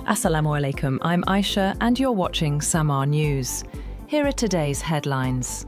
Assalamu alaikum, I'm Aisha and you're watching Samaa News. Here are today's headlines.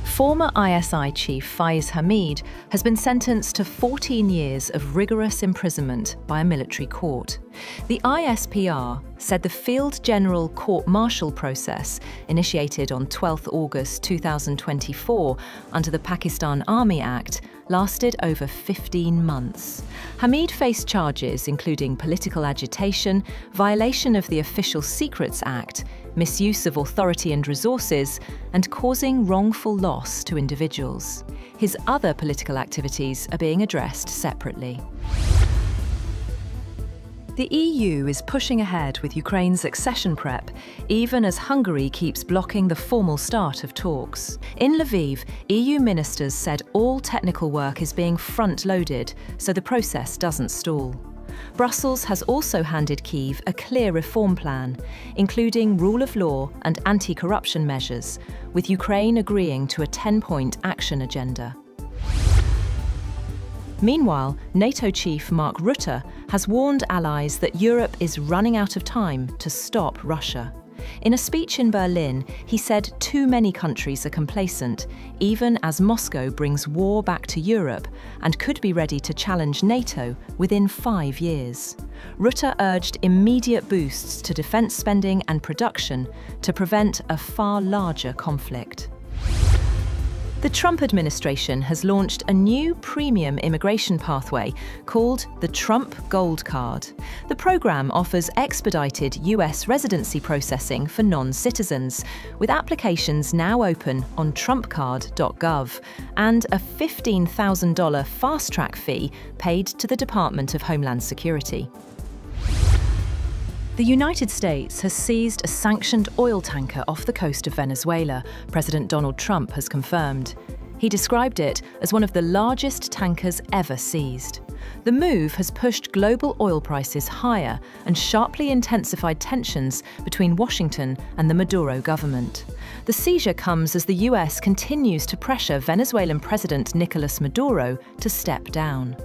Former ISI chief Faiz Hameed has been sentenced to 14 years of rigorous imprisonment by a military court. The ISPR said the Field General Court-Martial process, initiated on 12 August 2024 under the Pakistan Army Act, lasted over 15 months. Hameed faced charges including political agitation, violation of the Official Secrets Act, misuse of authority and resources, and causing wrongful loss to individuals. His other political activities are being addressed separately. The EU is pushing ahead with Ukraine's accession prep, even as Hungary keeps blocking the formal start of talks. In Lviv, EU ministers said all technical work is being front-loaded, so the process doesn't stall. Brussels has also handed Kyiv a clear reform plan, including rule of law and anti-corruption measures, with Ukraine agreeing to a 10-point action agenda. Meanwhile, NATO chief Mark Rutte has warned allies that Europe is running out of time to stop Russia. In a speech in Berlin, he said too many countries are complacent, even as Moscow brings war back to Europe and could be ready to challenge NATO within 5 years. Rutte urged immediate boosts to defence spending and production to prevent a far larger conflict. The Trump administration has launched a new premium immigration pathway called the Trump Gold Card. The program offers expedited US residency processing for non-citizens, with applications now open on trumpcard.gov and a $15,000 fast-track fee paid to the Department of Homeland Security. The United States has seized a sanctioned oil tanker off the coast of Venezuela, President Donald Trump has confirmed. He described it as one of the largest tankers ever seized. The move has pushed global oil prices higher and sharply intensified tensions between Washington and the Maduro government. The seizure comes as the US continues to pressure Venezuelan President Nicolas Maduro to step down.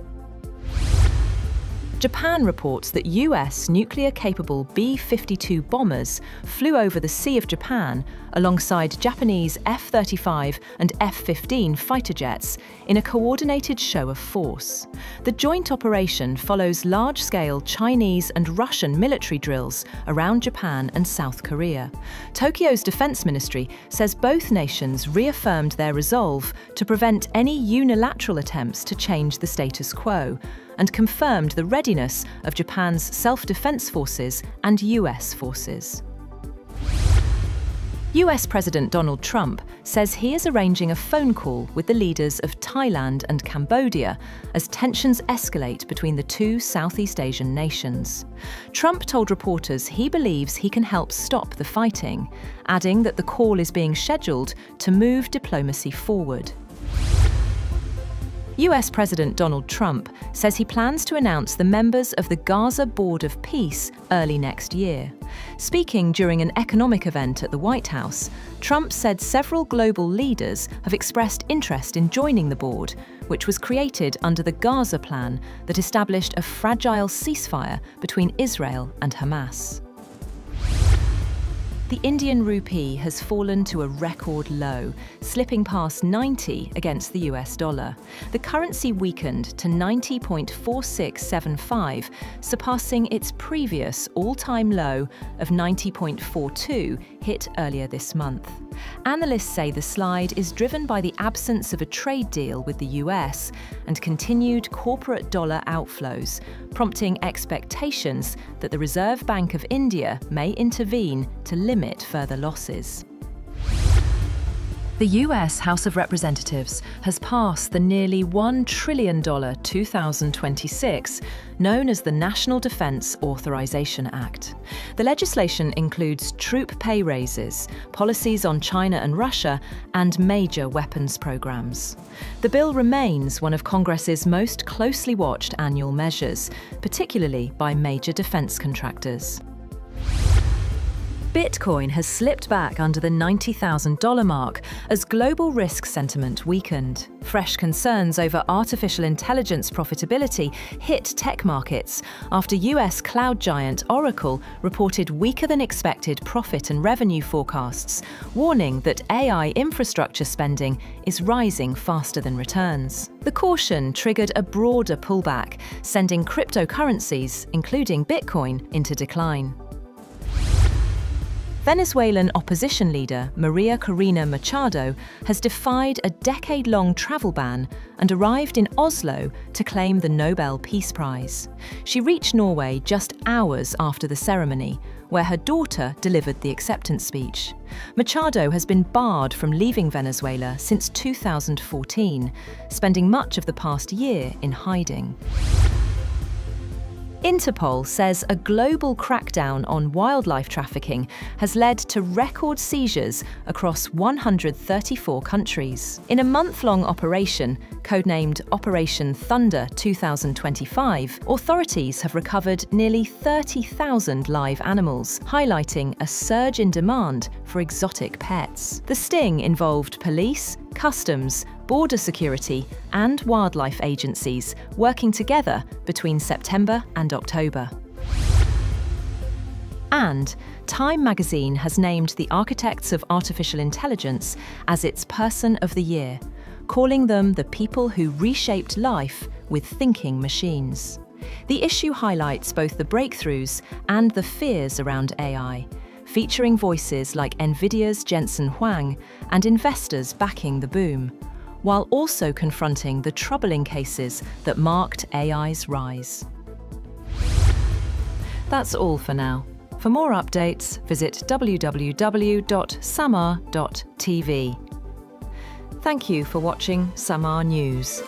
Japan reports that US nuclear-capable B-52 bombers flew over the Sea of Japan alongside Japanese F-35 and F-15 fighter jets in a coordinated show of force. The joint operation follows large-scale Chinese and Russian military drills around Japan and South Korea. Tokyo's defense ministry says both nations reaffirmed their resolve to prevent any unilateral attempts to change the status quo, and confirmed the readiness of Japan's self-defense forces and US forces. US President Donald Trump says he is arranging a phone call with the leaders of Thailand and Cambodia as tensions escalate between the two Southeast Asian nations. Trump told reporters he believes he can help stop the fighting, adding that the call is being scheduled to move diplomacy forward. US President Donald Trump says he plans to announce the members of the Gaza Board of Peace early next year. Speaking during an economic event at the White House, Trump said several global leaders have expressed interest in joining the board, which was created under the Gaza plan that established a fragile ceasefire between Israel and Hamas. The Indian rupee has fallen to a record low, slipping past 90 against the US dollar. The currency weakened to 90.4675, surpassing its previous all-time low of 90.42 hit earlier this month. Analysts say the slide is driven by the absence of a trade deal with the US and continued corporate dollar outflows, prompting expectations that the Reserve Bank of India may intervene to limit further losses. The US House of Representatives has passed the nearly $1 trillion 2026, known as the National Defense Authorization Act. The legislation includes troop pay raises, policies on China and Russia, and major weapons programs. The bill remains one of Congress's most closely watched annual measures, particularly by major defense contractors. Bitcoin has slipped back under the $90,000 mark as global risk sentiment weakened. Fresh concerns over artificial intelligence profitability hit tech markets after US cloud giant Oracle reported weaker than expected profit and revenue forecasts, warning that AI infrastructure spending is rising faster than returns. The caution triggered a broader pullback, sending cryptocurrencies, including Bitcoin, into decline. Venezuelan opposition leader Maria Corina Machado has defied a decade-long travel ban and arrived in Oslo to claim the Nobel Peace Prize. She reached Norway just hours after the ceremony, where her daughter delivered the acceptance speech. Machado has been barred from leaving Venezuela since 2014, spending much of the past year in hiding. Interpol says a global crackdown on wildlife trafficking has led to record seizures across 134 countries. In a month-long operation, codenamed Operation Thunder 2025, authorities have recovered nearly 30,000 live animals, highlighting a surge in demand for exotic pets. The sting involved police, customs, border security and wildlife agencies working together between September and October. And Time magazine has named the architects of artificial intelligence as its Person of the Year, calling them the people who reshaped life with thinking machines. The issue highlights both the breakthroughs and the fears around AI, featuring voices like Nvidia's Jensen Huang and investors backing the boom, while also confronting the troubling cases that marked AI's rise. That's all for now. For more updates, visit www.samaa.tv. Thank you for watching Samaa News.